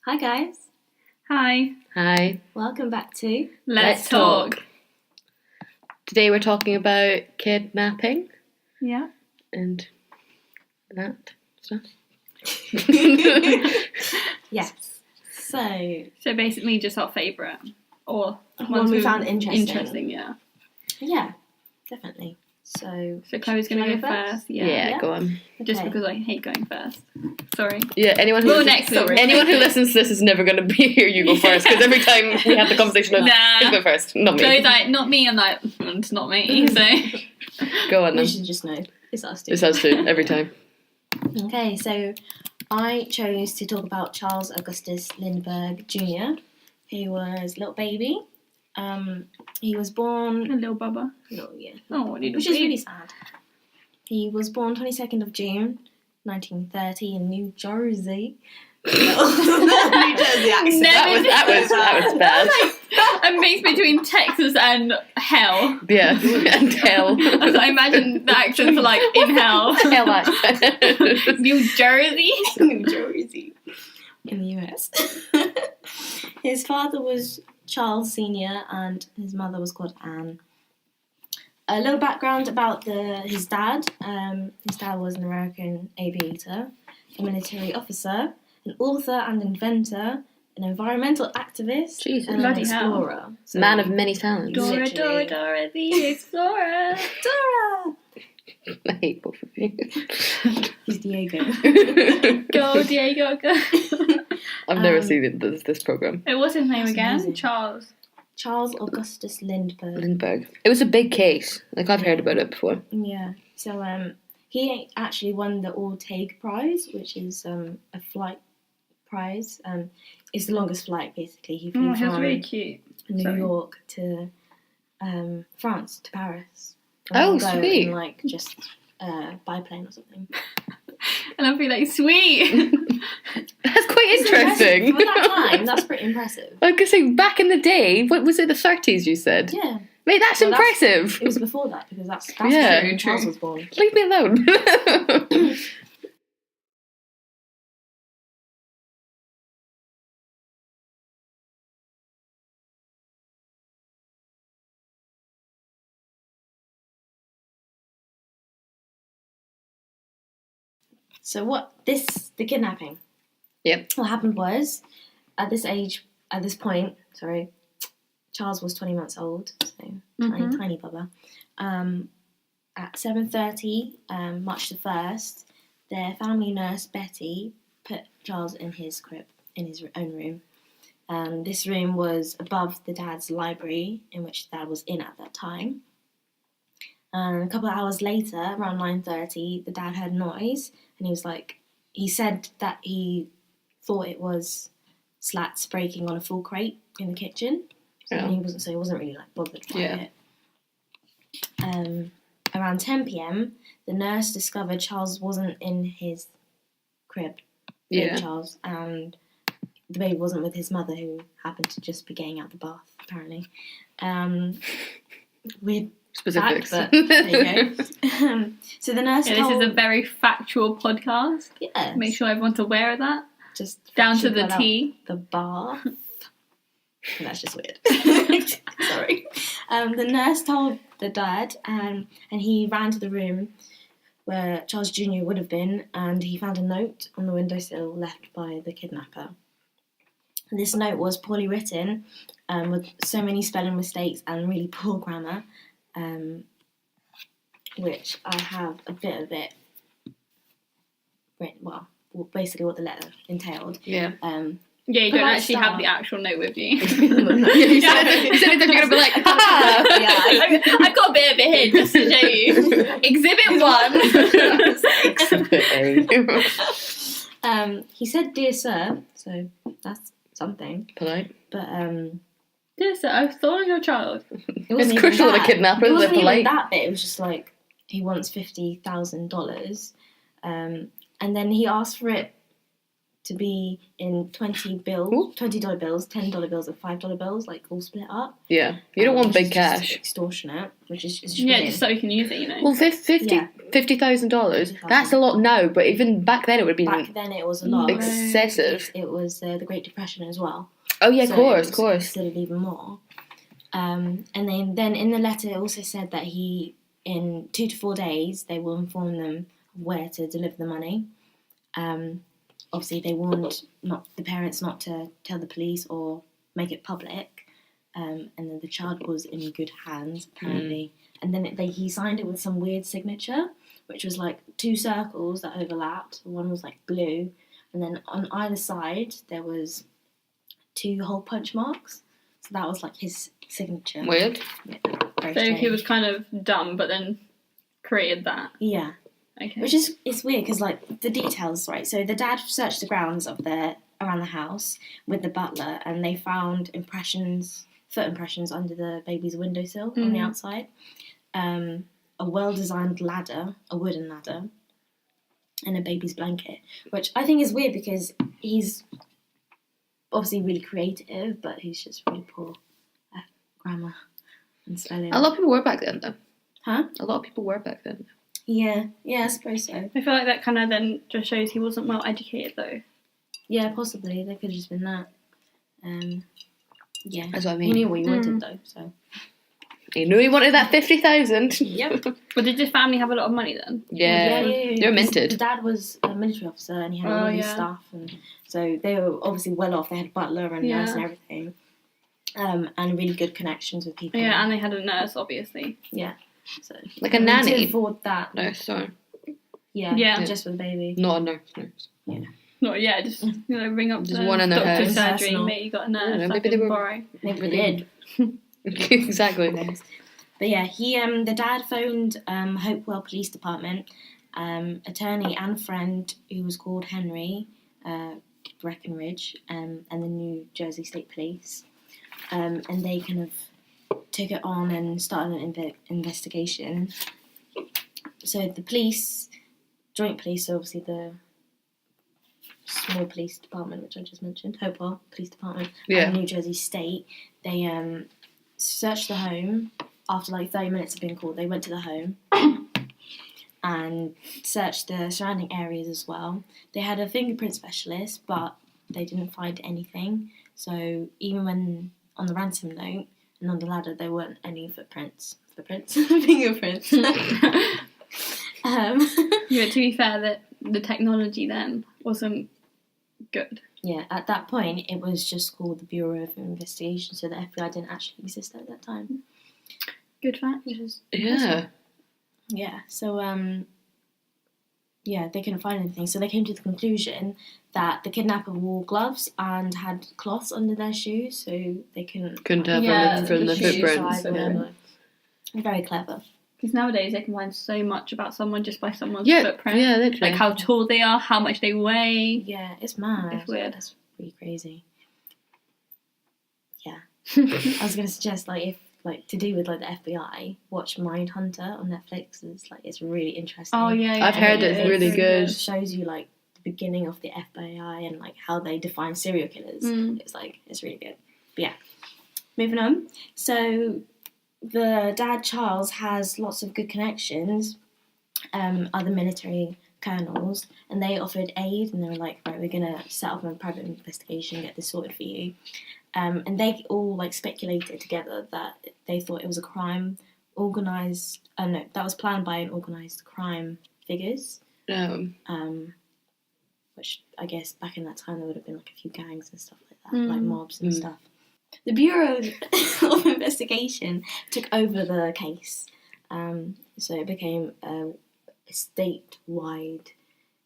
Hi guys. Hi. Hi. Welcome back to Let's talk. Today we're talking about kidnapping Yeah. and that stuff. Yes. So basically just our favourite. Or one we found interesting. Interesting, yeah. Yeah, definitely. So Chloe's going to shall go I go first. Yeah, go on. Just Okay. because I hate going first. Sorry. Yeah, anyone who listens to this is never going to hear you go first, because every time we have the conversation of who's go first, not me. Chloe's like, not me, I'm like, it's not me, so. Go on then. You should just know. It's us two. It's us two, every time. Okay, so I chose to talk about Charles Augustus Lindbergh Jr., who was a little baby. He was born... A little bubba. Which is really sad. He was born 22nd of June, 1930 in New Jersey. New Jersey accent. That was bad. A mix between Texas and hell. Yeah, and hell. I imagine the accents are like, in hell. Hell accent. New Jersey? New Jersey. In the US. His father was Charles Sr. and his mother was called Anne. A little background about his dad. His dad was an American aviator, a military officer, an author and inventor, an environmental activist, Jesus, and an bloody explorer. So, Man of many talents. Dora, the Explorer. Dora! I hate both of you. He's Diego. Go, Diego, go. I've never seen this program. What's his name That's again? amazing. Charles Augustus Lindbergh. Lindbergh. It was a big case. Like, I've heard about it before. Yeah. So he actually won the All-Tague Prize, which is a flight prize. It's the longest flight, basically. He flew That's from really cute. New York to France, to Paris. Oh, Go sweet. in, like, just biplane or something. And I'll be like, sweet. That's quite interesting. For that time, that's pretty impressive. I was going to say, back in the day, what was it, the 30s you said? Yeah. Mate, that's impressive. It was before that, because that's Yeah. when Charles was born. Leave me alone. So the kidnapping. Yep. What happened was, at this point, Charles was 20 months old, so tiny bubba. At 7:30, March the 1st, their family nurse, Betty, put Charles in his crib, in his own room. This room was above the dad's library, in which the dad was in at that time. And a couple of hours later, around 9:30, the dad heard noise, and he said that he thought it was slats breaking on a full crate in the kitchen. Yeah. And he wasn't really bothered by it. Around 10 p.m, the nurse discovered Charles wasn't in his crib, baby Charles, and the baby wasn't with his mother, who happened to just be getting out the bath, apparently. Weird specifics. fact, but there you go. So the nurse This is a very factual podcast. Yes. Make sure everyone's aware of that. Just Down to the got out T. the bath. That's just weird. Sorry. The nurse told the dad, and he ran to the room where Charles Jr. would have been, and he found a note on the windowsill left by the kidnapper. This note was poorly written, with so many spelling mistakes and really poor grammar, which I have a bit of it written, well, basically what the letter entailed. Yeah. Yeah, you don't actually have the actual note with you. You said it, you're going to be like, ha! Yeah. I've got a bit of it here just to show you. Exhibit 1. He said, "Dear sir," so that's something. Polite. But Yes, sir, I've stolen your child. It's crucial that a kidnapper It is wasn't polite. even that bit. It was just like he wants $50,000, and then he asked for it to be in $20 bills, $10 bills, and $5 bills, like all split up. Yeah, you don't want big cash. Just extortionate, which is just just so you can use it, you know. Well, $50,000. That's a lot now, but even back then it would have been. Back then it was a lot. Excessive. It was the Great Depression as well. Oh yeah, so of course. Considered even more. And then in the letter it also said that in 2 to 4 days they will inform them where to deliver the money. Obviously, they warned the parents not to tell the police or make it public, and then the child was in good hands apparently. And then he signed it with some weird signature, which was like 2 circles that overlapped. One was like blue, and then on either side there was 2 hole punch marks. So that was like his signature. Weird. Yeah, so he was kind of dumb, but then created that. Yeah. Okay. Which is it's weird because like the details, right? So the dad searched the grounds around the house with the butler, and they found foot impressions under the baby's windowsill on the outside. A well-designed ladder, a wooden ladder, and a baby's blanket, which I think is weird because he's obviously really creative, but he's just really poor at grammar and spelling. A lot of people were back then, though. Huh? A lot of people were back then. Yeah, I suppose so. I feel like that kind of then just shows he wasn't well educated, though. Yeah, possibly. There could have just been that. Yeah. That's what I mean. He knew what he wanted, though, so. He knew he wanted that 50,000. Yep. But did his family have a lot of money then? Yeah. They were minted. The dad was a military officer and he had all his stuff, and so they were obviously well off. They had a butler and nurse and everything, and really good connections with people. Yeah, and they had a nurse, obviously. Yeah. So like a nanny. to afford that. No, sorry. Yeah, just for the baby. Not a nurse. Yeah. No, just ring up just the one in their doctor's house. surgery. Mate, you got a nurse. Yeah, maybe they were. Borrow. Maybe they did. Exactly. But yeah, the dad phoned Hopewell Police Department, attorney and friend who was called Henry Breckenridge, and the New Jersey State Police, and they kind of took it on and started an investigation. So the police, joint police, so obviously the small police department, which I just mentioned, Hopewell Police Department, and New Jersey State, they searched the home. After like 30 minutes of being called, they went to the home and searched the surrounding areas as well. They had a fingerprint specialist, but they didn't find anything. So even when on the ransom note and on the ladder, there weren't any fingerprints. Yeah, to be fair, the technology then wasn't good. Yeah, at that point, it was just called the Bureau of Investigation, so the FBI didn't actually exist at that time. Good fact. Yeah. Yeah, so, they couldn't find anything. So they came to the conclusion that the kidnapper wore gloves and had cloths under their shoes, so they couldn't tell from the footprints. Very clever. Because nowadays they can find so much about someone just by someone's footprint. Yeah, literally. Like how tall they are, how much they weigh. Yeah, it's mad. It's weird. That's really crazy. Yeah. I was going to suggest, if to do with the FBI, watch Mindhunter on Netflix. It's really interesting. Oh yeah, I've heard it's really good. It shows you the beginning of the FBI and how they define serial killers. It's really good. But yeah, moving on. So the dad Charles has lots of good connections, other military colonels, and they offered aid, and they were like, right, we're gonna set up a private investigation, get this sorted for you. And they all speculated together that they thought it was a crime organised. No, that was planned by an organised crime figures. Which I guess back in that time there would have been a few gangs and stuff like that, like mobs and stuff. The Bureau of Investigation took over the case, so it became a statewide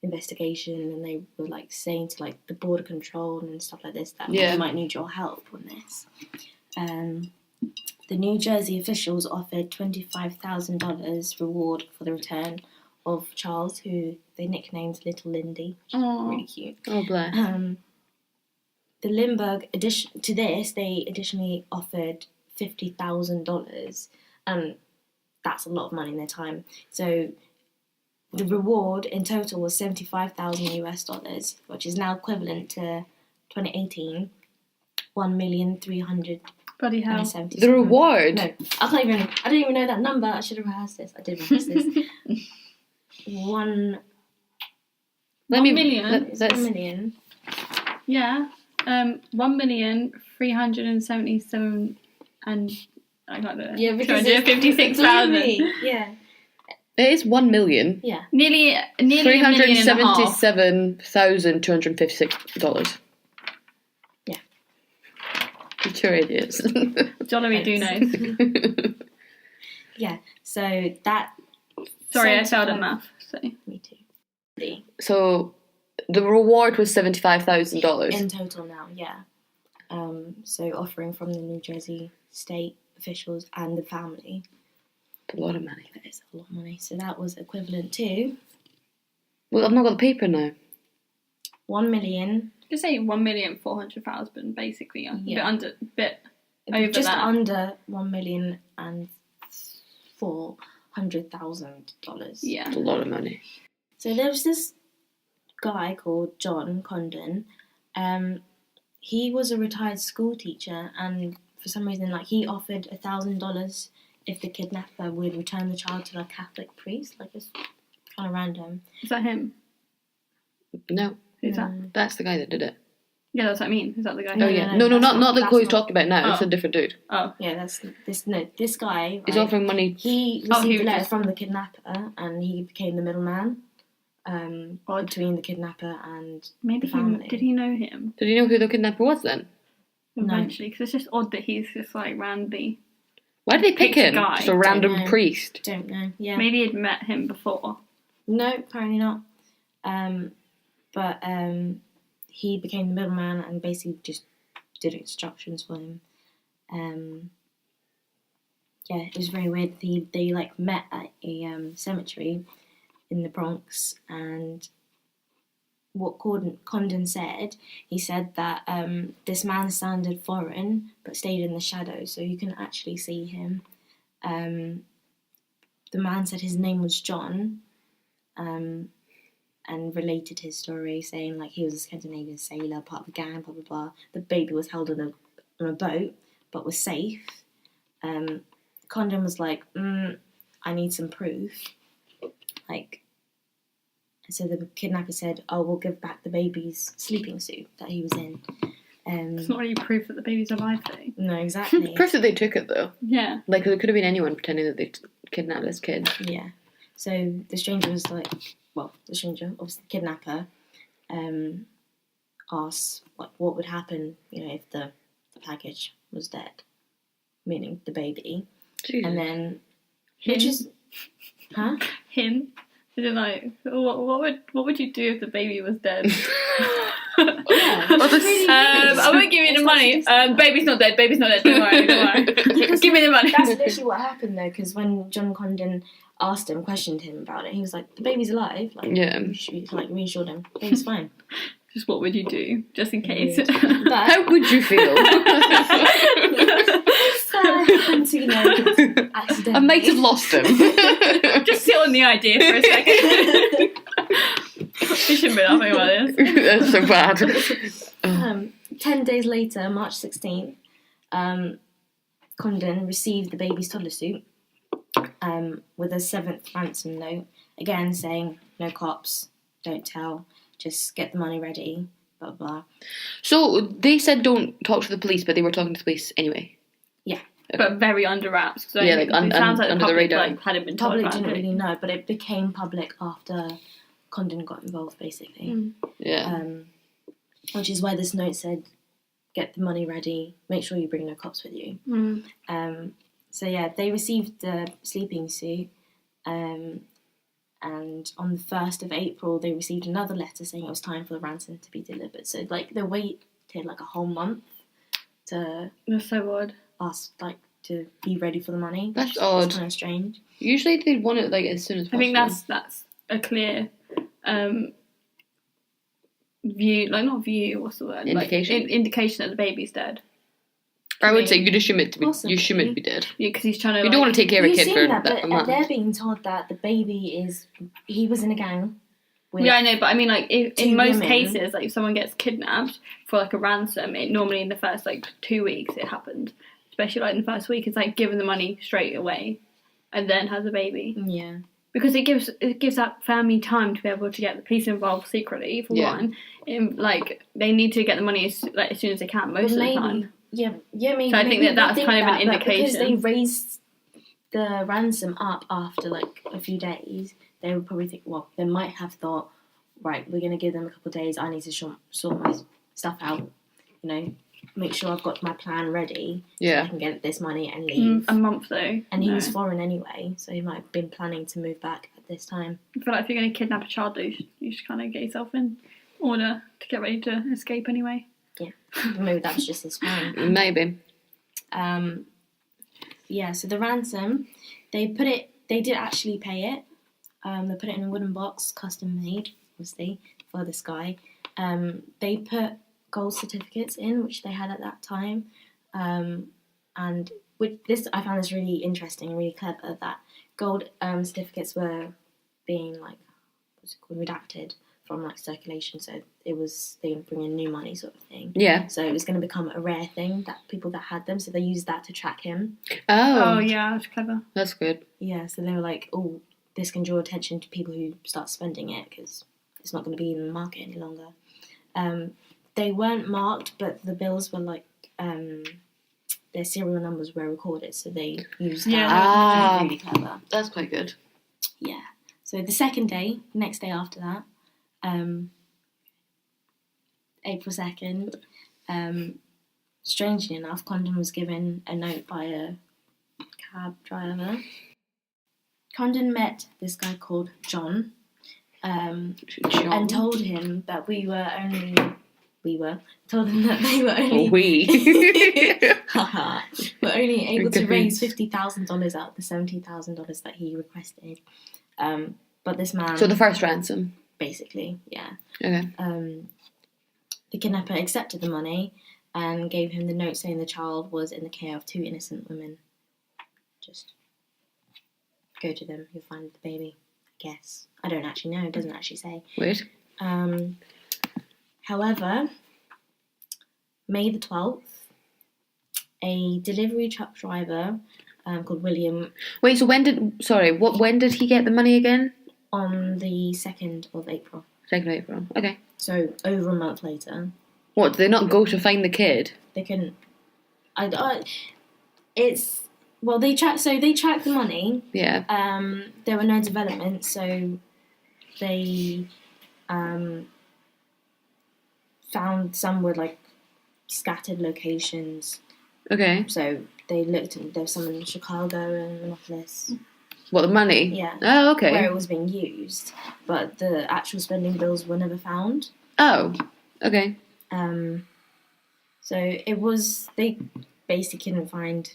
investigation, and they were saying to the border control and stuff like this that we might need your help on this. The New Jersey officials offered $25,000 reward for the return of Charles, who they nicknamed Little Lindy, which is really cute. Oh, bless. The Lindbergh, to this, they additionally offered $50,000, and that's a lot of money in their time. So the reward in total was $75,000 which is now equivalent to 2018 $1,370,000. Bloody hell. The reward? No, I don't even know that number. I should have rehearsed this. I did rehearse this. 1 million. That's 1 million. Yeah. 1,377,000 and I can't do it. Yeah, because 256,000. Yeah. It is 1 million. Yeah. Nearly $377,256. Yeah. You're idiots. Jollery do know. Yeah. So that. Sorry, I failed at math. So. Me too. So the reward was $75,000 in total now. Yeah. So offering from the New Jersey state officials and the family. A lot of money. That is a lot of money. So that was equivalent to. Well, I've not got the paper now. 1 million. Just say 1,400,000, basically. Yeah. Bit over just that. under $1,400,000. Yeah. That's a lot of money. So there was this guy called John Condon. He was a retired school teacher, and for some reason, like, he offered $1,000 if the kidnapper would return the child to a Catholic priest. Like, it's kind of random. Is that him? No. Who's that? That's the guy that did it. Yeah, that's what I mean. Is that the guy? No, not the guy you're talking about now. Oh. It's a different dude. Oh. Yeah, that's this. No, this guy. Right, He's offering money. He received a letter just... from the kidnapper, and he became the middleman between the kidnapper and maybe the family. did he know him? Did you know who the kidnapper was then? Eventually, because it's just odd that he's just like randomly. Why did they pick him? Guy. Just a random priest. Don't know. Yeah. Maybe he'd met him before. No, apparently not. But he became the middleman and basically just did instructions for him. Yeah, it was very weird. They like met at a cemetery in the Bronx, and what Condon said, he said that this man sounded foreign but stayed in the shadows, so you can actually see him. The man said his name was John, and related his story, saying like he was a Scandinavian sailor, part of a gang, blah blah blah. The baby was held on a boat, but was safe. Condon was like, I need some proof. Like, so the kidnapper said, "Oh, we'll give back the baby's sleeping suit that he was in." It's not really proof that the baby's alive, though. No, exactly. Proof that they took it though. Yeah. Like, it could have been anyone pretending that they kidnapped this kid. Yeah. So the stranger was like, obviously the kidnapper, asked like what would happen, if the package was dead, meaning the baby. Jesus. And then, Him. Is it like, what would you do if the baby was dead? I won't give you the money. Baby's not dead. Don't worry. Give me the money. That's literally what happened though, because when John Condon questioned him about it, he was like, "The baby's alive." Like, yeah. Reassured him. The baby's fine. Just what would you do, just in case? But how would you feel? Accidentally. I might have lost him. Just sit on the idea for a second. You shouldn't be laughing about this. That's so bad. 10 days later, March 16th, Condon received the baby's toddler suit with a 7th ransom note, again saying, "No cops, don't tell, just get the money ready, blah, blah." So they said don't talk to the police, but they were talking to the police anyway. Yeah. Okay. But very under wraps. So yeah, like it sounds like under the public, radar. Like, hadn't been told Public about didn't it. really know, but it became public after Condon got involved, basically. Yeah. Which is why this note said, "Get the money ready, make sure you bring no cops with you." So yeah, they received the sleeping suit, and on the 1st of April, they received another letter saying it was time for the ransom to be delivered. So like they waited like a whole month to That's so odd. ask to be ready for the money. That's odd. It's kind of strange. Usually they'd want it like as soon as possible. I think that's a clear view, like not view, what's the word? Indication. Like, indication that the baby's dead. I would say you'd assume it to be. Possibly. You assume it to be dead. Yeah, because he's trying to. You don't want to take care of a You kid for assume that, that but amount. they're being told that the baby he was in a gang. Yeah, I know, but I mean, like, if, in two most women. cases, like, if someone gets kidnapped for, like, a ransom, it normally in the first, like, 2 weeks it happened. Especially, like, in the first week, it's, like, giving the money straight away and then has a baby. Yeah. Because it gives that family time to be able to get the police involved secretly, for one. Like, they need to get the money as soon as they can, most of the time. Yeah, maybe. So I think that's kind of an indication. Because they raised the ransom up after, like, a few days, they would probably think, well, they might have thought, right, we're going to give them a couple of days, I need to sort my stuff out, make sure I've got my plan ready, so I can get this money and leave. A month, though. And he was foreign anyway, so he might have been planning to move back at this time. I feel like if you're going to kidnap a child, though, you should kind of get yourself in order to get ready to escape anyway. Yeah, maybe that was just his plan. Maybe. Yeah, so the ransom, they did actually pay it. They put it in a wooden box, custom made, obviously, for this guy. They put gold certificates in, which they had at that time. And with this, I found this really interesting and really clever, that gold certificates were being, like, redacted from, like, circulation, so they were bringing new money sort of thing. Yeah. So it was going to become a rare thing, that people that had them, so they used that to track him. Oh yeah, that's clever. That's good. Yeah, so they were like, oh, this can draw attention to people who start spending it, because it's not going to be in the market any longer. They weren't marked, but the bills were, like, their serial numbers were recorded, so they used that. Yeah. Really clever. That's quite good. Yeah. So the next day after that, April 2nd, strangely enough, Condon was given a note by a cab driver. Condon met this guy called John, and told him that they were only were only able to raise $50,000 out of the $70,000 that he requested. But this man... So the first ransom? Basically, yeah. Okay. The kidnapper accepted the money and gave him the note saying the child was in the care of 2 innocent women. Just go to them, you'll find the baby, I guess. I don't actually know, it doesn't actually say. Weird. However, May the 12th, a delivery truck driver called William... Wait, so when did he get the money again? On the 2nd of April. 2nd of April, okay. So, over a month later. What, did they not go to find the kid? They couldn't... They tracked the money. Yeah. There were no developments, so they found some were, like, scattered locations. Okay. So they looked, and there was some in Chicago and Minneapolis. What, the money? Yeah. Oh, okay. Where it was being used, but the actual spending bills were never found. Oh, okay. So it was, they basically couldn't find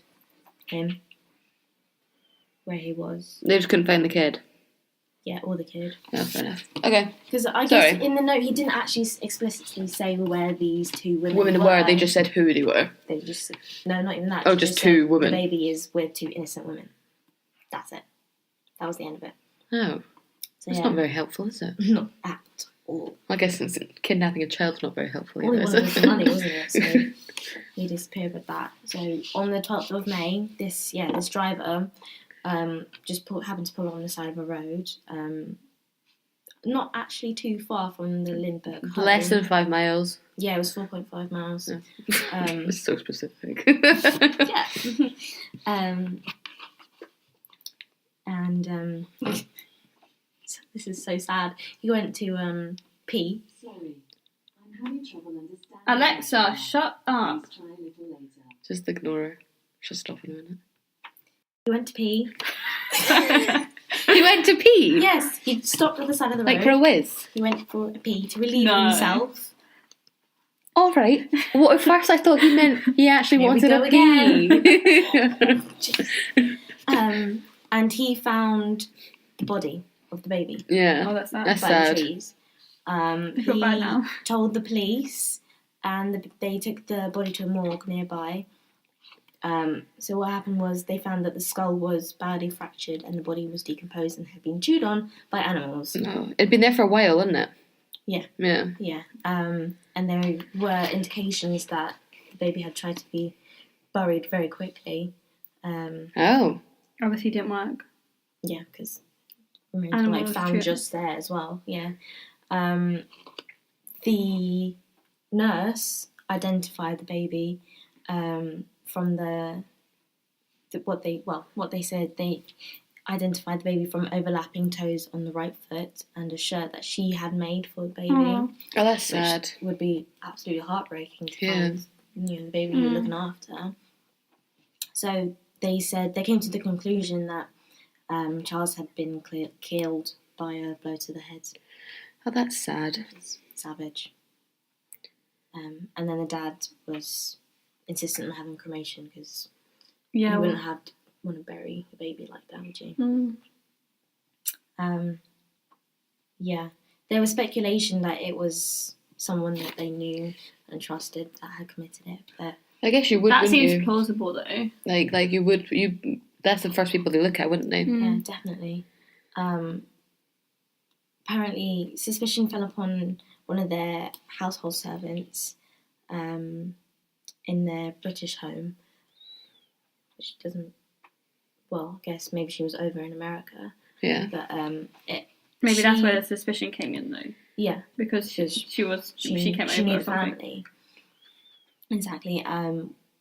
him, where he was. They just couldn't find the kid. Yeah, or the kid. Oh, fair enough. Okay. Because I guess in the note he didn't actually explicitly say where these 2 women were. They just said who they were. They just... No, not even that. Oh, just 2 women. The baby is with 2 innocent women. That's it. That was the end of it. Oh. So, That's not very helpful, is it? Not at all. I guess since kidnapping a child's not very helpful All he either. wanted was the money, wasn't it? So he disappeared with that. So on the 12th of May, this driver just happened to pull on the side of a road. Not actually too far from the Lindbergh home. Less than 5 miles. Yeah, it was 4.5 miles. Yeah. It's so specific. Yeah. This is so sad. He went to pee. Sorry, I'm having trouble understanding. Alexa, shut up. Please try a little later. Just ignore her. She'll stop in a minute. He went to pee. He went to pee? Yes, he stopped on the side of the road. Like for a whiz? He went for a pee to relieve himself. All right. Well, at first I thought he meant he actually Here wanted we a go pee. And he found the body of the baby. Yeah. Oh, that's sad. That's by sad. the trees. I feel bad now. Told the police, and they took the body to a morgue nearby. So what happened was they found that the skull was badly fractured and the body was decomposed and had been chewed on by animals. No. It'd been there for a while, wouldn't it? Yeah. Yeah. Yeah. And there were indications that the baby had tried to be buried very quickly. Oh. Obviously didn't work. Yeah, because remains were Animals found chewed. just there as well. Yeah. The nurse identified the baby from what they said. They identified the baby from overlapping toes on the right foot and a shirt that she had made for the baby. Aw. Oh, that's Which sad. would be absolutely heartbreaking to Yeah. find, the baby you were looking after. So they came to the conclusion that Charles had been killed by a blow to the head. Oh, that's sad. It's savage. And then the dad was insistent on having cremation because Yeah. you wouldn't want to bury a baby like that, would you? Yeah. There was speculation that it was someone that they knew and trusted that had committed it, but I guess you would, That wouldn't seems you? plausible though. Like you would, that's the first people they look at, wouldn't they? yeah, definitely. Apparently, suspicion fell upon one of their household servants in their British home, which doesn't. Well, I guess maybe she was over in America, Yeah. but Maybe that's she- where the suspicion came in though. yeah, Because she came over knew or the something. family. Exactly.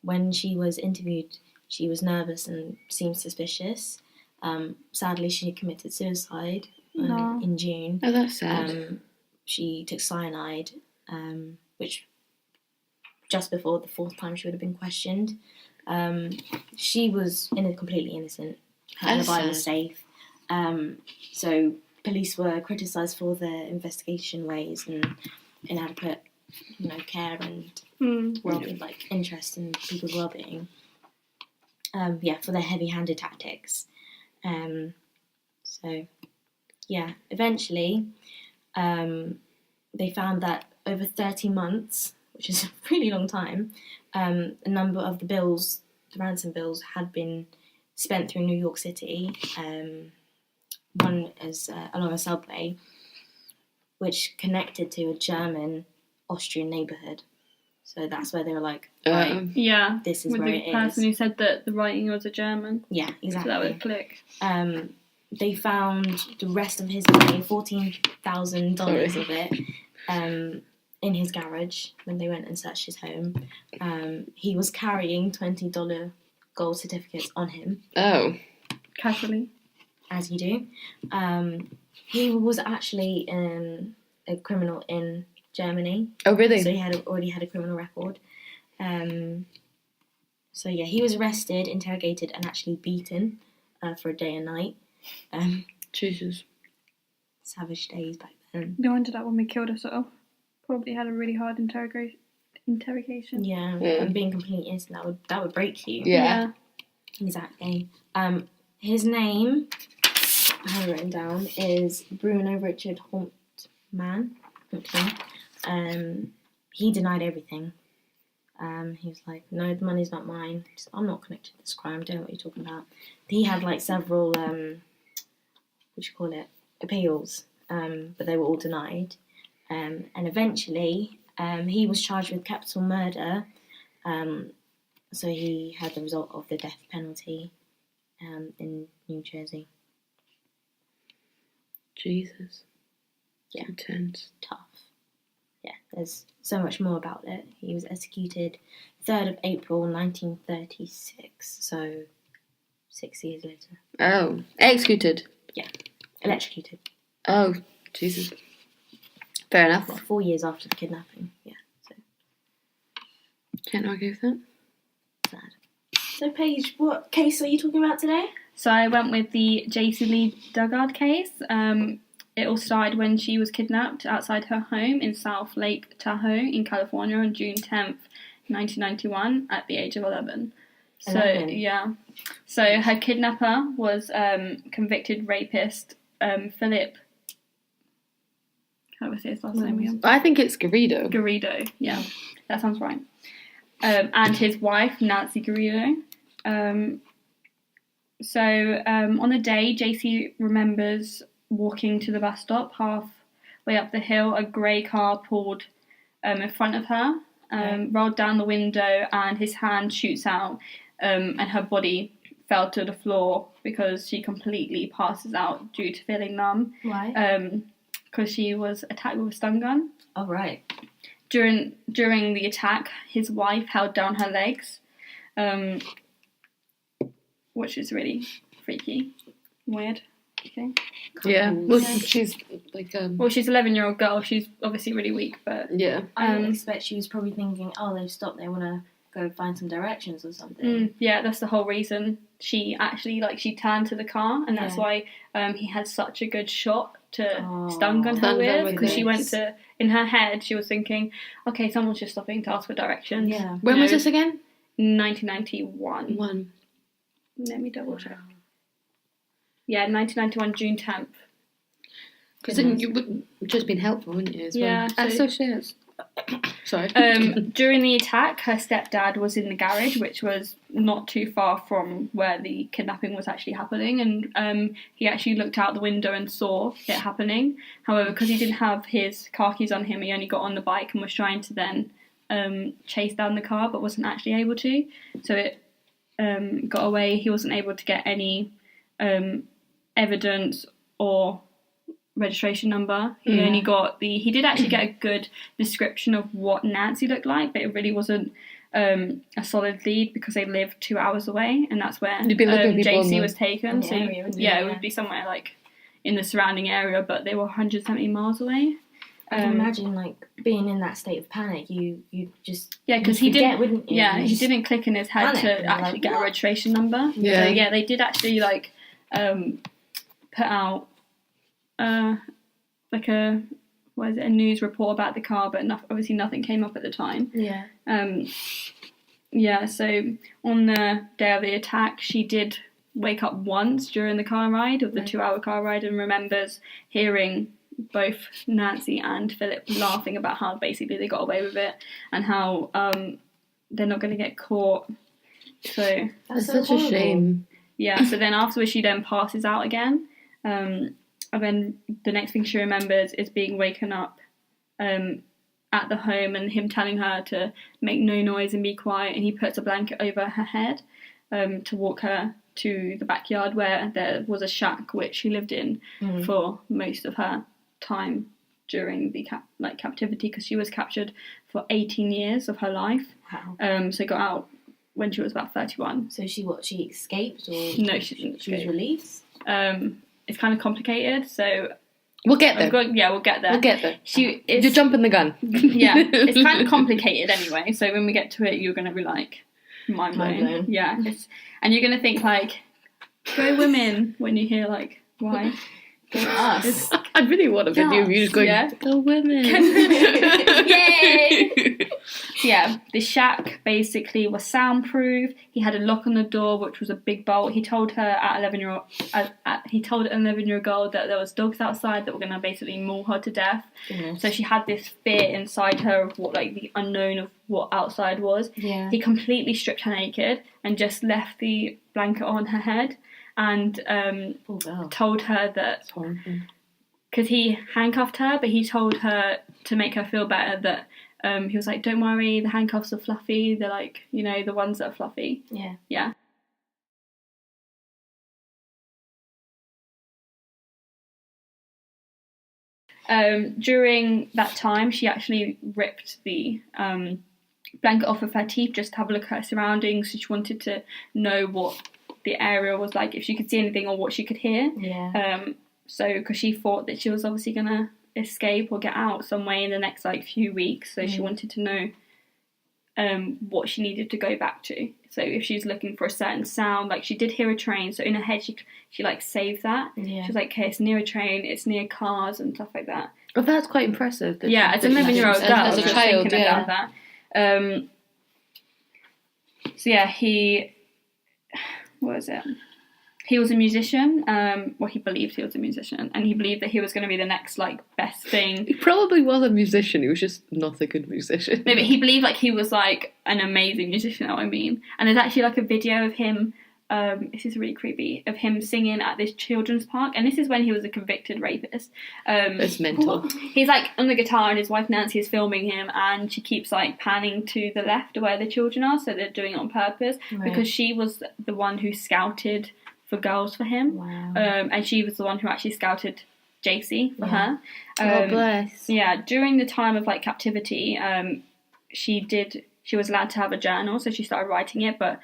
When she was interviewed, she was nervous and seemed suspicious. Sadly, she committed suicide in June. Oh, that's sad. She took cyanide, which just before the fourth time she would have been questioned. She was completely innocent. Her That's alibi was sad. safe. So police were criticised for their investigation ways and inadequate, care and well-being, like interest in people's well-being. For their heavy-handed tactics. Eventually, they found that over 30 months, which is a really long time, a number of the ransom bills, had been spent through New York City. One is along a subway, which connected to a German-Austrian neighbourhood. So that's where they were like, right, Yeah. this is With where the it is. person who said that the writing was a German. Yeah, So exactly. that would click. They found the rest of his money, $14,000 of it, in his garage when they went and searched his home. He was carrying $20 gold certificates on him, Oh. Casually. as you do. He was actually a criminal in Germany, Oh, really? so he already had a criminal record. He was arrested, interrogated, and actually beaten for a day and night. Jesus. Savage days back then. No wonder that woman killed herself. Probably had a really hard interrogation. Yeah, Yeah. and being completely innocent, that would break you. Yeah. Exactly. His name, I have it written down, is Bruno Richard Hauptmann. He denied everything. He was like, no, the money's not mine. I'm not connected to this crime. I don't know what you're talking about. He had like several, appeals, but they were all denied. And eventually, he was charged with capital murder. So he had the result of the death penalty in New Jersey. Jesus. Yeah. Intense. Tough. Yeah, there's so much more about it. He was executed 3rd of April 1936, so 6 years later. Oh. Executed. Electrocuted. Oh, Jesus. Fair enough. 4 years after the kidnapping. Yeah, so Can't argue with that. sad. So Paige, what case are you talking about today? So I went with the Jaycee Lee Dugard case. It all started when she was kidnapped outside her home in South Lake Tahoe in California on June 10th, 1991 at the age of 11. So, 11? yeah. So her kidnapper was convicted rapist Philip... How do I say his last name again? I think it's Garrido. Garrido, yeah. That sounds right. And his wife, Nancy Garrido. On the day, Jaycee remembers walking to the bus stop. Halfway up the hill, a grey car pulled in front of her, rolled down the window, and his hand shoots out, and her body fell to the floor because she completely passes out due to feeling numb. Why? Because she was attacked with a stun gun. Oh, right. During the attack, his wife held down her legs, which is really freaky, weird. Okay. Yeah. Well, she's like Well, she's an 11-year-old girl. She's obviously really weak, but yeah. I expect she was probably thinking, oh, they've stopped. They want to go find some directions or something. Yeah, that's the whole reason. She actually she turned to the car, and that's why he had such a good shot to stun gun her with, because she went to, in her head, she was thinking, okay, someone's just stopping to ask for directions. Yeah. When was this again? 1991. Let me double check. Yeah, 1991, June 10th. Because then you would just been helpful, wouldn't you? As Yeah. Well? So she is. Sorry. During the attack, her stepdad was in the garage, which was not too far from where the kidnapping was actually happening, and he actually looked out the window and saw it happening. However, because he didn't have his car keys on him, he only got on the bike and was trying to then chase down the car, but wasn't actually able to. So it got away. He wasn't able to get any evidence or registration number. He only got he did actually get a good description of what Nancy looked like, but it really wasn't a solid lead because they lived 2 hours away, and that's where Jaycee was taken. So it would be somewhere like in the surrounding area, but they were 170 miles away. I can imagine being in that state of panic. You just because he didn't. Wouldn't you? He didn't click in his head to actually get a registration number. Yeah, so, they did actually put out a news report about the car, but obviously nothing came up at the time. So on the day of the attack, she did wake up once during the car ride, of the 2-hour car ride, and remembers hearing both Nancy and Philip laughing about how basically they got away with it and how they're not going to get caught. So that's such a shame. Yeah, so then afterwards she then passes out again. And then the next thing she remembers is being waken up at the home and him telling her to make no noise and be quiet, and he puts a blanket over her head to walk her to the backyard where there was a shack which she lived in for most of her time during the captivity, because she was captured for 18 years of her life. Wow. So got out when she was about 31. So she escaped, or no, she didn't escape. She was released. It's kind of complicated, so we'll get there. We'll get there. You're jumping the gun. Yeah, it's kind of complicated anyway. So when we get to it, you're going to be like mind blown. Yeah, and you're going to think go women when you hear why. Go us. I really want a video of you just going, go women. Yay! Yeah, the shack basically was soundproof. He had a lock on the door, which was a big bolt. He told her an 11-year-old girl that there was dogs outside that were going to basically maul her to death. Goodness. So she had this fear inside her of what the unknown of what outside was. Yeah. He completely stripped her naked and just left the blanket on her head. And told her that, because he handcuffed her, but he told her to make her feel better that he was like, don't worry, the handcuffs are fluffy. They're the ones that are fluffy. Yeah. Yeah. During that time, she actually ripped the blanket off of her teeth just to have a look at her surroundings. She wanted to know what the area was like, if she could see anything or what she could hear. Yeah. So because she thought that she was obviously gonna escape or get out some way in the next few weeks, so she wanted to know what she needed to go back to. So if she's looking for a certain sound, she did hear a train, so in her head she saved that. Yeah. She was like, okay, it's near a train, it's near cars and stuff like that. Well, that's quite impressive. As an 11-year-old girl, as a child, thinking about that. So yeah, he He was a musician. He believed he was a musician, and he believed that he was going to be the next like best thing. He probably was a musician. He was just not a good musician. No, but he believed like he was like an amazing musician. You know what I mean? And there's actually like a video of him. This is really creepy, of him singing at this children's park, and this is when he was a convicted rapist. It's mental. He's like on the guitar, and his wife Nancy is filming him, and she keeps like panning to the left where the children are, so they're doing it on purpose because she was the one who scouted for girls for him. Wow. And she was the one who actually scouted Jaycee for her. God bless. Yeah, during the time of like captivity, she was allowed to have a journal, so she started writing it, but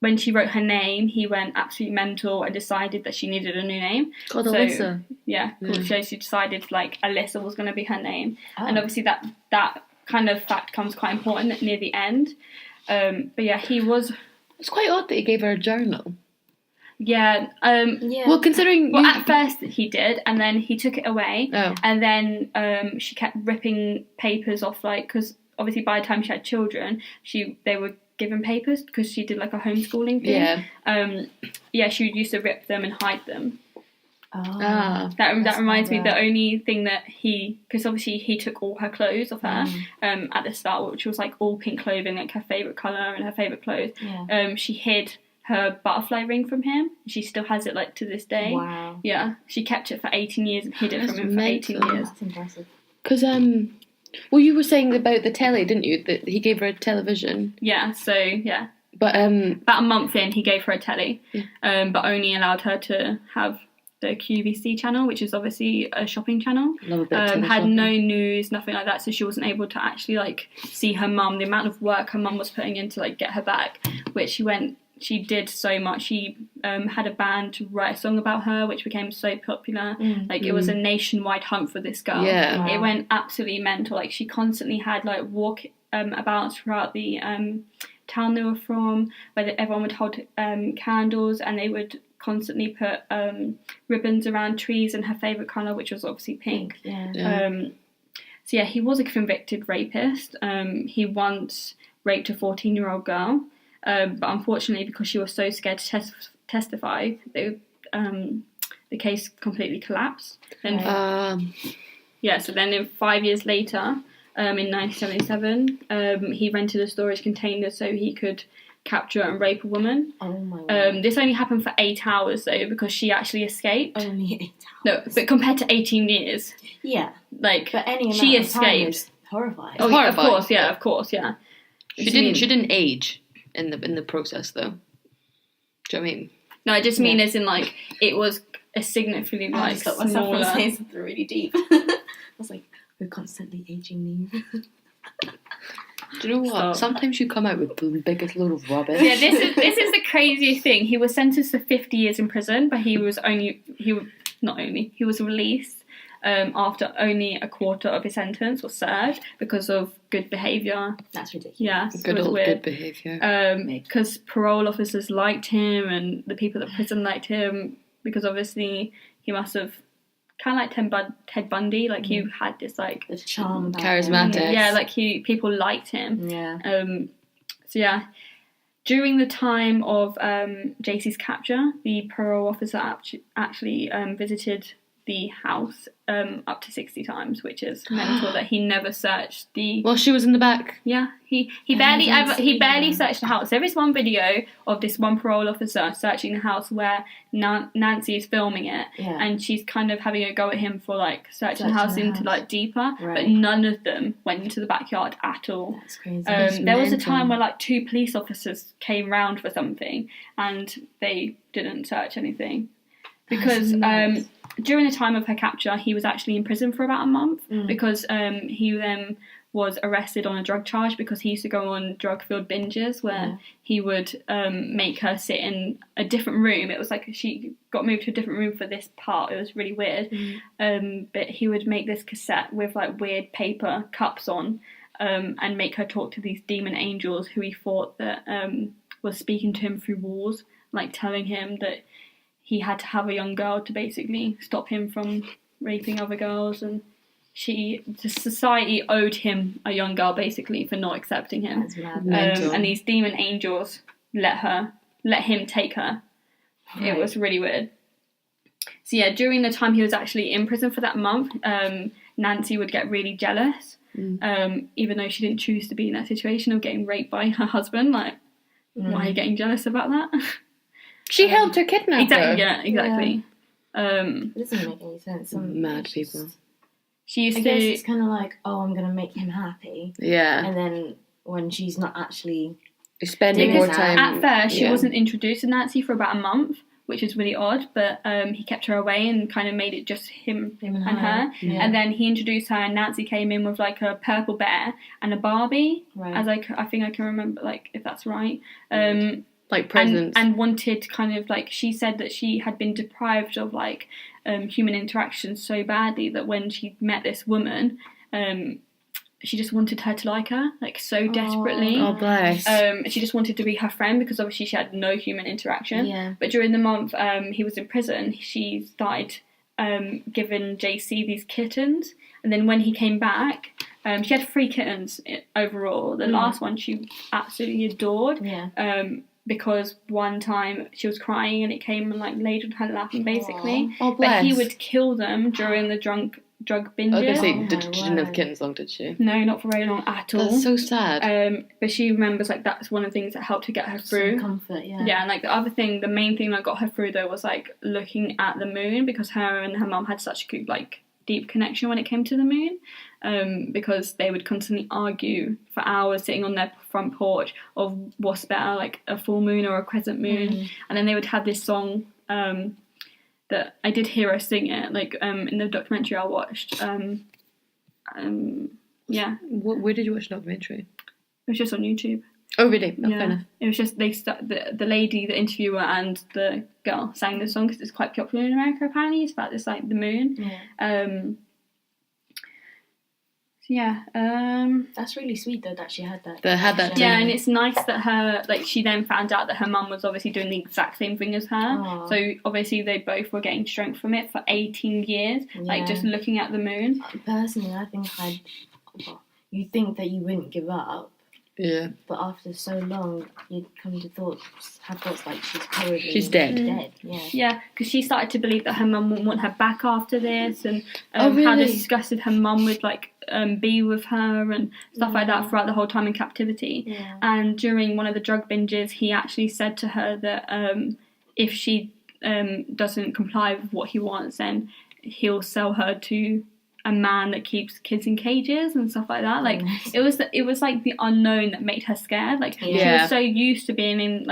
when she wrote her name, he went absolutely mental and decided that she needed a new name. God, Alyssa. Yeah, cool. So she decided like Alyssa was going to be her name. Oh. And obviously that kind of fact comes quite important near the end. But yeah, he was... It's quite odd that he gave her a journal. Yeah. Well, considering... Well, at first he did, and then he took it away. Oh. And then she kept ripping papers off, like... Because obviously by the time she had children, they were given papers because she did like a homeschooling thing. Yeah. She used to rip them and hide them. Oh, That reminds me, the only thing that because obviously he took all her clothes off her at the start, which was like all pink clothing, like her favourite colour and her favourite clothes. Yeah. She hid her butterfly ring from him. She still has it like to this day. Wow. Yeah, she kept it for 18 years and hid it from him for 18 years. That's impressive. Because, well, you were saying about the telly, didn't you? That he gave her a television. Yeah, so, yeah. But, about a month in, he gave her a telly, but only allowed her to have the QVC channel, which is obviously a shopping channel. Love a bit of had shopping. no news, nothing like that, so she wasn't able to actually like see her mum. The amount of work her mum was putting in to like get her back, which she did so much. She had a band to write a song about her, which became so popular. Like it was a nationwide hunt for this girl. Yeah. It went absolutely mental. Like she constantly had like walk about throughout the town they were from, where everyone would hold candles, and they would constantly put ribbons around trees in her favourite colour, which was obviously pink. So yeah, he was a convicted rapist. He once raped a 14-year-old girl, but unfortunately, because she was so scared to testify, the case completely collapsed. And so then 5 years later, in 1977, he rented a storage container so he could capture and rape a woman. Oh my God. This only happened for 8 hours though, because she actually escaped. Only 8 hours. No, but compared to 18 years, Yeah. like But any amount she of time escaped. is horrifying. Oh, Horrifying. Of course, yeah. She didn't age in the process though. Do you know what I mean? No, I just mean as in like it was a significantly I like just got myself smaller. from saying something really deep. I was like, we're constantly aging these. Do you know what? Stop. Sometimes you come out with the biggest load of rubbish. Yeah, this is the craziest thing. He was sentenced to 50 years in prison, but he was released after only a quarter of his sentence was served because of good behaviour. That's ridiculous. Yeah, Good it was old weird. good behaviour. Because parole officers liked him and the people at prison liked him, because obviously he must have kind of like Ted Bundy, like he had this like The charm about Charismatic. him. yeah, like people liked him. Yeah. So yeah, during the time of Jaycee's capture, the parole officer actually visited the house up to 60 times, which is mental that he never searched the... Well, she was in the back. Yeah, he barely searched the house. There is one video of this one parole officer searching the house where Nancy is filming it, and she's kind of having a go at him for like searching the house into like deeper, but none of them went into the backyard at all. That's crazy. There was a time where like 2 police officers came round for something and they didn't search anything because during the time of her capture, he was actually in prison for about a month because he then was arrested on a drug charge because he used to go on drug-filled binges where he would make her sit in a different room. It was like she got moved to a different room for this part. It was really weird. But he would make this cassette with like weird paper cups on and make her talk to these demon angels who he thought that was speaking to him through walls, like telling him that he had to have a young girl to basically stop him from raping other girls, and the society owed him a young girl basically for not accepting him. That's mad. And these demon angels let her let him take her. Right. It was really weird. So yeah, during the time he was actually in prison for that month, Nancy would get really jealous, even though she didn't choose to be in that situation of getting raped by her husband. Like, why are you getting jealous about that? She helped her kidnapper. Exactly. Yeah, exactly. It doesn't make any sense. Mad people. She used I to. guess it's kind of like, oh, I'm gonna make him happy, Yeah. and then when she's not actually Spending more Because time. At first, she yeah. wasn't introduced to Nancy for about a month, which is really odd, but he kept her away and kind of made it just him and and her. Yeah. And then he introduced her, and Nancy came in with like a purple bear and a Barbie, Right. as I think I can remember, like, if that's right. Like presents. And wanted kind of like, she said that she had been deprived of like human interaction so badly that when she met this woman, she just wanted her to like her, like, so desperately. Oh, bless. She just wanted to be her friend because obviously she had no human interaction. Yeah. But during the month he was in prison, she started giving Jaycee these kittens. And then when he came back, she had 3 kittens overall. The last one she absolutely adored. Yeah. Because one time she was crying and it came and like laid on her lap, basically. Oh, But bless. he would kill them during the drug binges. I was going to say, Oh, she my didn't have word. kittens long, did she? No, not for very long at all. That's so sad. But she remembers like that's one of the things that helped to get her through. Some comfort, yeah. Yeah, and like the main thing that got her through though was like looking at the moon, because her and her mum had such a good, like, deep connection when it came to the moon, because they would constantly argue for hours sitting on their front porch of what's better, like a full moon or a crescent moon. And then they would have this song that I did hear her sing it, like in the documentary I watched. Yeah, Where did you watch the documentary? it was just on YouTube. Oh, really? Oh, fair Yeah, enough. it was just the lady, the interviewer, and the girl sang the song because it's quite popular in America. Apparently, it's about this like the moon. Yeah. So yeah. That's really sweet though that she had that. That had that connection. Yeah, and it's nice that her, like, she then found out that her mum was obviously doing the exact same thing as her. Aw. So obviously they both were getting strength from it for 18 years, like Yeah. just looking at the moon. Personally, I think you think that you wouldn't give up, Yeah. but after so long, you come to have thoughts like She's dead. Dead. Yeah. Yeah, because she started to believe that her mum wouldn't want her back after this, and Oh, how really? disgusted her mum would like be with her and stuff like that throughout the whole time in captivity. Yeah. And during one of the drug binges, he actually said to her that if she doesn't comply with what he wants, then he'll sell her to a man that keeps kids in cages and stuff like that. Like, it was like the unknown that made her scared. Like, she Yeah. was so used to being in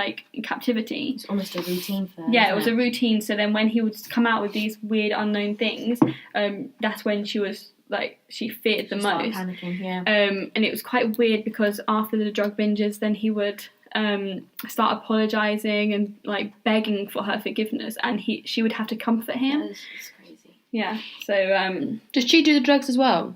captivity. It's almost a routine for her. Yeah, it was isn't a routine. So then when he would come out with these weird unknown things, that's when she was like, she feared the She started most. panicking, yeah. And it was quite weird because after the drug binges, then he would start apologising and like begging for her forgiveness, and she would have to comfort him. That is just crazy. Yeah. So Did she do the drugs as well?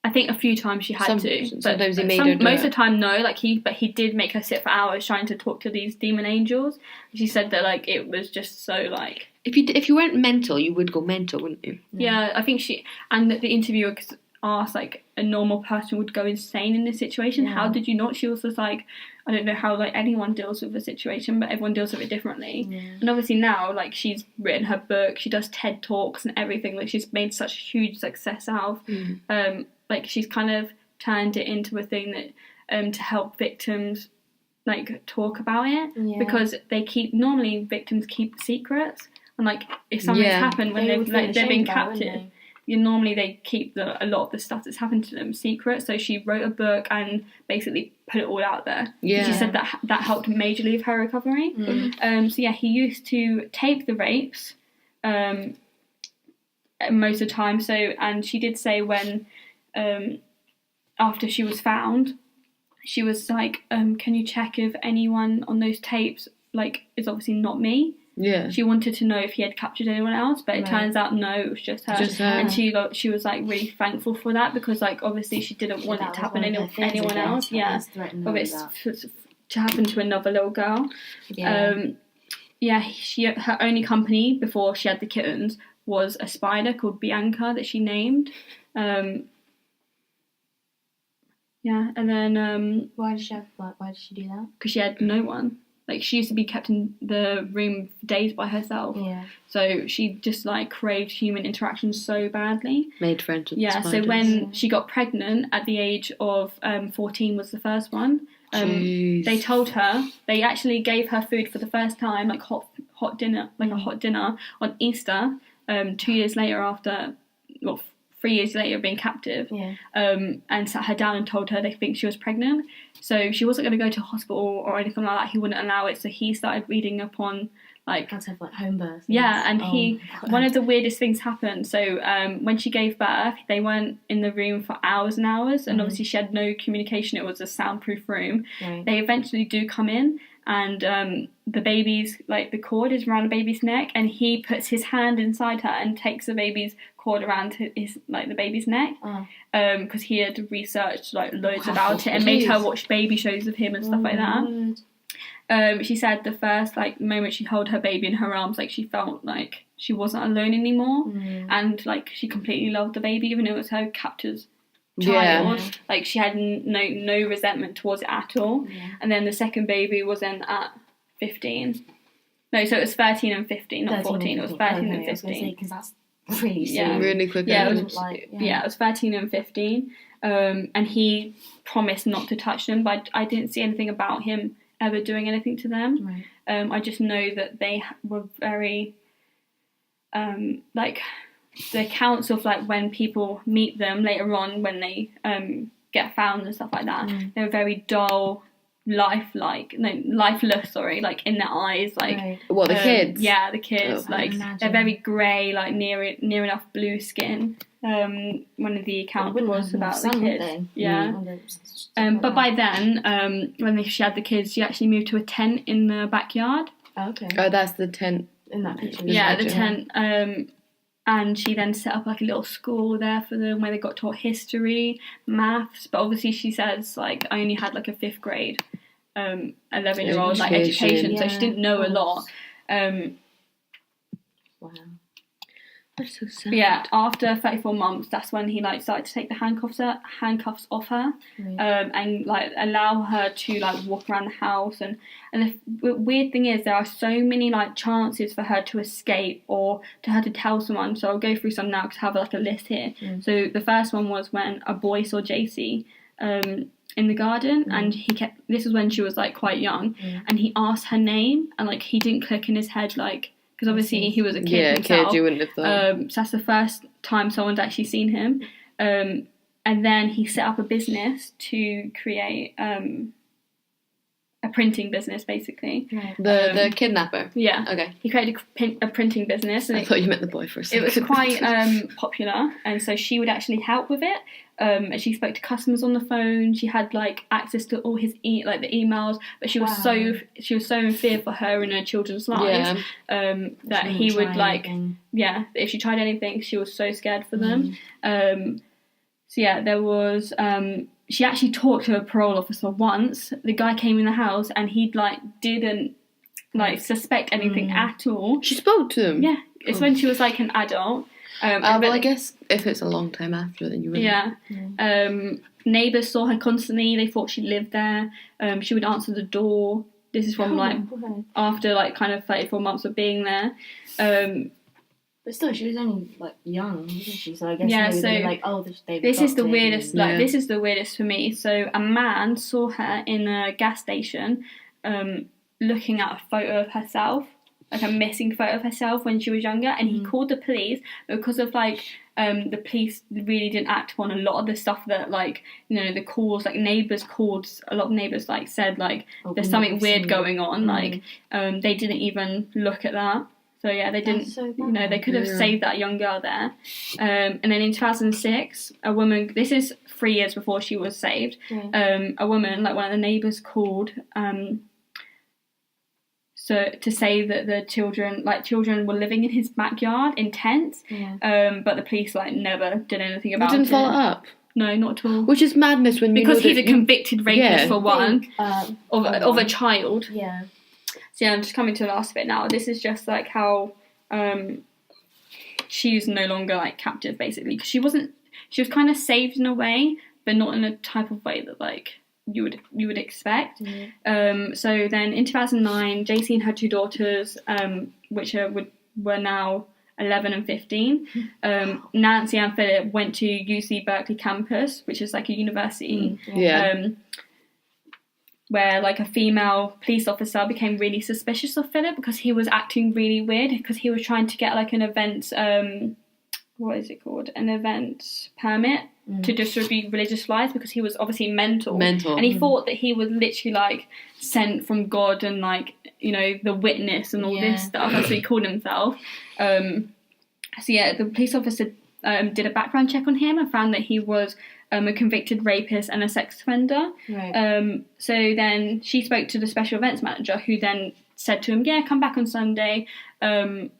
I think a few times she had to. But sometimes he made her do most it. of the time, no. Like he did make her sit for hours trying to talk to these demon angels. She said that like it was just so like. If you weren't mental, you would go mental, wouldn't you? Yeah, I think the interviewer asked like a normal person would go insane in this situation. Yeah. How did you not? She was just like, I don't know how like anyone deals with the situation, but everyone deals with it differently. Yeah. And obviously now, like, she's written her book, she does TED Talks and everything. Like, she's made such a huge success out of. Like, she's kind of turned it into a thing that to help victims like talk about it, Yeah. because normally victims keep secrets, and like if something's happened when They would feel they've been ashamed about it, captive. wouldn't Normally they keep a lot of the stuff that's happened to them secret. So she wrote a book and basically put it all out there. Yeah. She said that helped majorly with her recovery. So yeah, he used to tape the rapes most of the time. So, and she did say when after she was found, she was like, can you check if anyone on those tapes like is obviously not me? Yeah. She wanted to know if he had captured anyone else, but it Right. turns out no, it was just her. Just her. And she was like really thankful for that, because like obviously she didn't want That it to was happen one to of her fears, anyone I guess, else. that Yeah, was threatening her of with it that. to happen to another little girl. Yeah. Her only company before she had the kittens was a spider called Bianca that she named. And then Why did she do that? because she had no one. like she used to be kept in the room for days by herself. Yeah. So she just like craved human interaction so badly. Made friends with Yeah. the So spiders. when she got pregnant at the age of 14 was the first one. Jeez. They told her, they actually gave her food for the first time, like hot dinner, like a hot dinner on Easter. 2 years later, after, well, 3 years later of being captive, Yeah. and sat her down and told her they think she was pregnant. So she wasn't going to go to hospital or anything like that. He wouldn't allow it. So he started reading up on like, Had to have like home births. yeah, and God. one of the weirdest things happened. So when she gave birth, they weren't in the room for hours and hours, and obviously she had no communication. It was a soundproof room. Right. They eventually do come in, and the baby's, like, the cord is around the baby's neck, and he puts his hand inside her and takes the baby's cord around his, like, the baby's neck, because he had researched like loads about it and made her watch baby shows of him and stuff like that. She said the first like moment she held her baby in her arms, like she felt like she wasn't alone anymore, and like she completely loved the baby, even though it was her captor's child. Yeah. Like she had no resentment towards it at all. And then the second baby was then at 15. No, so it was 13 and 15, not 14. It was 13 and 15. Because that's really soon. Yeah. Really quick. Yeah, it age. was like, yeah, it was 13 and 15. And he promised not to touch them, but I didn't see anything about him ever doing anything to them. Right. I just know that they were very, like, the accounts of like when people meet them later on when they get found and stuff like that, they were very dull, lifeless, like in their eyes, like Right. What, the kids? Yeah, the kids, Oh. like Imagine. they're very grey, like near enough blue skin. One of the accounts Wouldn't was have about the sun, would kids. they? Yeah. But by then, when she had the kids, she actually moved to a tent in the backyard. Okay. Oh, that's the tent. In that picture. Yeah, the imagine. tent. And she then set up like a little school there for them where they got taught history, maths. But obviously, she says like I only had like a 5th grade, 11-year-old like education, so she didn't know a lot. Wow. That's so sad. But yeah, after 34 months, that's when he like started to take the handcuffs off her, and like allow her to like walk around the house. And the weird thing is, there are so many like chances for her to escape or to her to tell someone. So I'll go through some now because I have like a list here. So the first one was when a boy saw Jaycee in the garden, and this was when she was like quite young, and he asked her name, and like he didn't click in his head, like, because obviously he was a kid himself. Kid, you wouldn't have thought. So that's the first time someone's actually seen him. And then he set up a business to create a printing business, basically. Right. The kidnapper. Yeah. Okay. He created a printing business, and I thought you meant the boy for a it second. was quite popular, and so she would actually help with it. And she spoke to customers on the phone. She had like access to all his the emails, but she was so in fear for her and her children's lives that he would like if she tried anything, she was so scared for them. So yeah, there was she actually talked to a parole officer once. The guy came in the house and he like didn't like suspect anything at all. She spoke to him. Yeah, it's when she was like an adult. Well, I guess if it's a long time after, then you wouldn't. Yeah. Neighbours saw her constantly. They thought she lived there. She would answer the door. This is from like after like kind of 34 months of being there. But still, she was only like young, wasn't she? So I guess Yeah, maybe so they're like, oh, they This is the adopted weirdest. and- Like this is the weirdest for me. So a man saw her in a gas station, looking at a photo of herself, like a missing photo of herself when she was younger, and he called the police because of like the police really didn't act upon a lot of the stuff that like the calls, like neighbours called. A lot of neighbours like said like there's something weird going on. Like they didn't even look at that. So yeah, they didn't. So They could have saved that young girl there. And then in 2006, a woman. This is 3 years before she was saved. A woman, like one of the neighbours, called. So to say that the children were living in his backyard in tents, but the police like never did anything about it. Didn't follow up. No, not at all. Which is madness when Because you know he's a convicted rapist for one, of a child. Yeah. So yeah, I'm just coming to the last bit now. This is just like how she's no longer like captive, basically, because she was kind of saved in a way, but not in a type of way that like you would expect. So then in 2009, Jaycee and her 2 daughters, which were now 11 and 15, Nancy and Philip went to UC Berkeley campus, which is like a university, where like a female police officer became really suspicious of Philip because he was acting really weird, because he was trying to get like an event, what is it called? An event permit to distribute religious flyers, because he was obviously mental. And he thought that he was literally like sent from God and like, you know, the witness and all this stuff. That's what he called himself. So yeah, the police officer did a background check on him and found that he was a convicted rapist and a sex offender. Right. So then she spoke to the special events manager, who then said to him, yeah, come back on Sunday and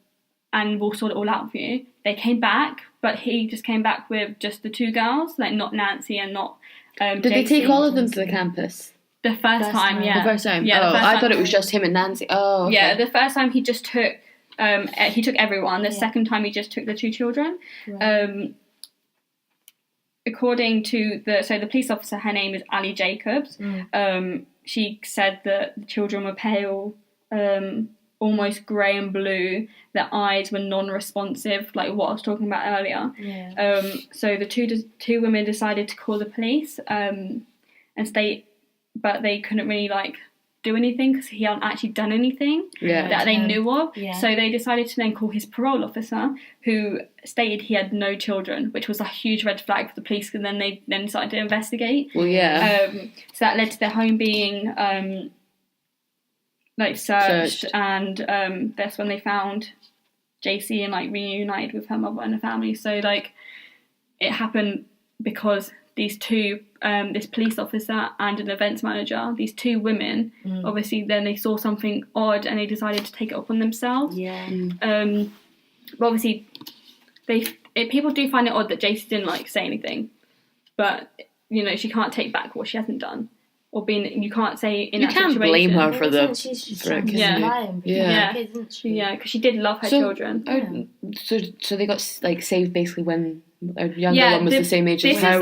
we'll sort it all out for you. They came back, but he just came back with just the 2 girls, like not Nancy and not Did they take all of them to the campus? The first time, yeah. The first time? Yeah, I thought it was just him and Nancy. Oh, okay. Yeah, the first time he just took everyone. The second time he just took the 2 children. Right. According to the police officer, her name is Ali Jacobs. She said that the children were pale, almost grey and blue. Their eyes were non-responsive, like what I was talking about earlier. Yeah. So the two women decided to call the police and state, but they couldn't really like do anything because he hadn't actually done anything that they knew of. Yeah. So they decided to then call his parole officer, who stated he had no children, which was a huge red flag for the police, and then they decided to investigate. Well, yeah. So that led to their home being searched, and that's when they found Jaycee and like reunited with her mother and her family. So like it happened because these 2, this police officer and an events manager, these 2 women, obviously then they saw something odd and they decided to take it up on themselves. Yeah. But obviously people do find it odd that Jaycee didn't like say anything, but you know, she can't take back what she hasn't done. Or you can't say in that situation. You can't blame her for the... She's just trying to lie because she did love her children. So they got like saved basically when a younger one was the same age as her.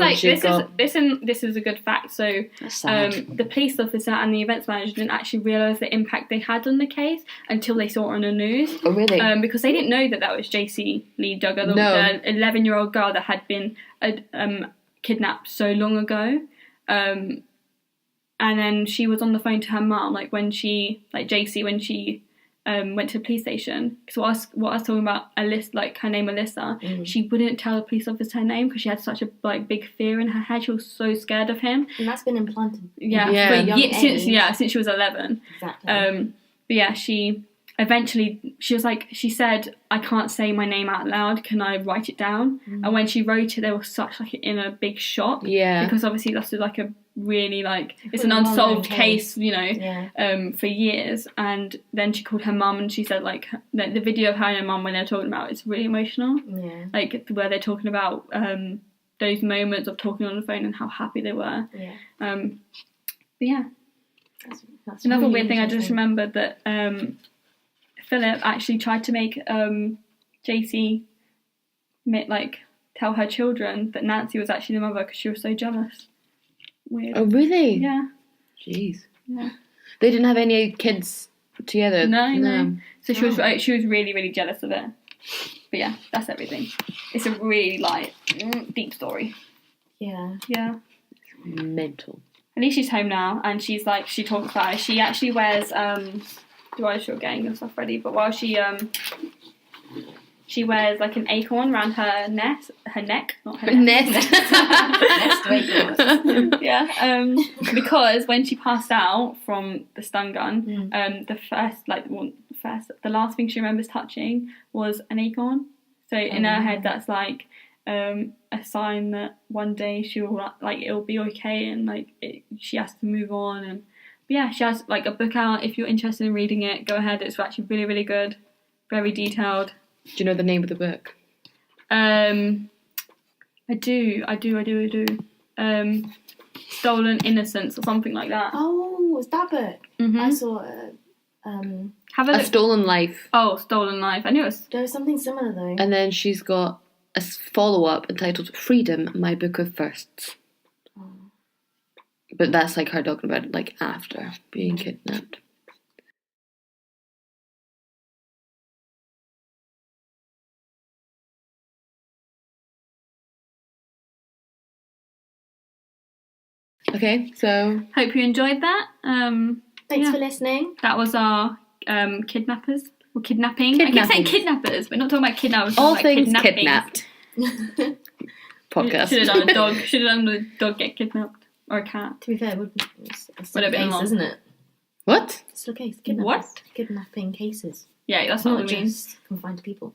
This is a good fact. So the police officer and the events manager didn't actually realise the impact they had on the case until they saw it on the news. Oh, really? Because they didn't know that was Jaycee Lee Dugard, the 11-year-old girl that had been kidnapped so long ago. And then she was on the phone to her mum, like Jaycee, when she went to the police station. Because what I was talking about, her name Alyssa, she wouldn't tell the police officer her name because she had such a big fear in her head. She was so scared of him. And that's been implanted. Since she was 11. Exactly. But yeah, she said, I can't say my name out loud, can I write it down? And when she wrote it, they were such in a big shock. Yeah. Because obviously that's like a really it's an unsolved case, you know, for years. And then she called her mum and she said the video of her and her mum when they're talking about it's really emotional. Yeah. Like where they're talking about those moments of talking on the phone and how happy they were. Yeah. But yeah. That's another really weird thing I just remembered that Philip actually tried to make Jaycee tell her children that Nancy was actually the mother because she was so jealous. Weird. Oh, really? Yeah. Jeez. Yeah. They didn't have any kids together? No. So she was really, really jealous of it. But yeah, that's everything. It's a really, deep story. Yeah. Yeah. Mental. At least she's home now, and she's, she talks about it. She actually wears, do I show getting her stuff ready? But while she wears an acorn around her neck, not her nest. Yeah. Because when she passed out from the stun gun, the last thing she remembers touching was an acorn. So in her head, that's a sign that one day she'll it'll be okay, and she has to move on. And but yeah, she has a book out. If you're interested in reading it, go ahead. It's actually really, really good, very detailed. Do you know the name of the book? I do. Stolen Innocence or something like that. Oh, it's that book. Mm-hmm. I saw it. Have a look. Stolen Life. Oh, Stolen Life. I knew it was. There was something similar though. And then she's got a follow-up entitled Freedom, My Book of Firsts. Oh. But that's like her talking about it like after being kidnapped. Okay, so Hope you enjoyed that. Thanks for listening. That was our kidnappers. Or kidnapping. I keep saying kidnappers. We're not talking about kidnappers. all about things kidnapping. kidnapped. Podcast. Should have done a dog. Should have done a dog get kidnapped. Or a cat. To be fair, it's still Would a have been case, long. isn't it? What? It's still a case. Kidnappers. What? Kidnapping cases. Yeah, that's Not what we mean. just confined to people.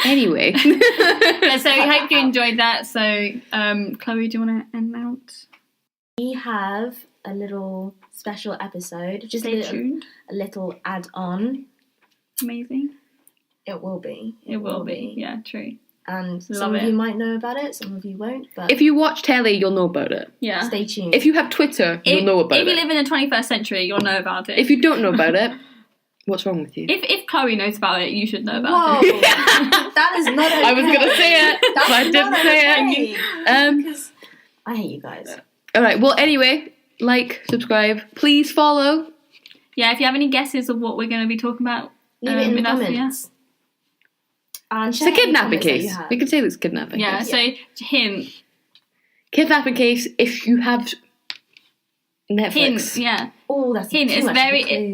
Anyway. Yeah, so we hope you enjoyed that. So, Chloe, do you want to end out? We have a little special episode. Just Stay tuned. a little add-on. Amazing. It will be. It will be. Yeah, true. And Love some of it. you might know about it, some of you won't. But If you watch telly, you'll know about it. Yeah. stay tuned. If you have Twitter, you'll know about If you it. live in the 21st century, you'll know about it. If you don't know about it, what's wrong with you? If Chloe knows about it, you should know about Whoa, it. that is not okay. I was going to say it, That's but I didn't not say okay. it. Because I hate you guys. Alright, well, anyway, like, subscribe, please follow. Yeah, if you have any guesses of what we're going to be talking about, Leave it in the with us, comments. And It's a share any kidnapping comments that you case. have. We can say it's kidnapping Yeah, case. so hint. Kidnapping case if you have Netflix. Hint, yeah. Oh, that's Hint, too it's much very, of a clue.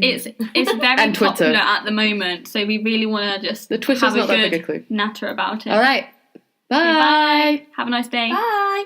it's very And Twitter. popular at the moment, so we really want to just The Twitter's have not a that good big a clue. natter about it. Alright, bye. Okay, bye. Have a nice day. Bye.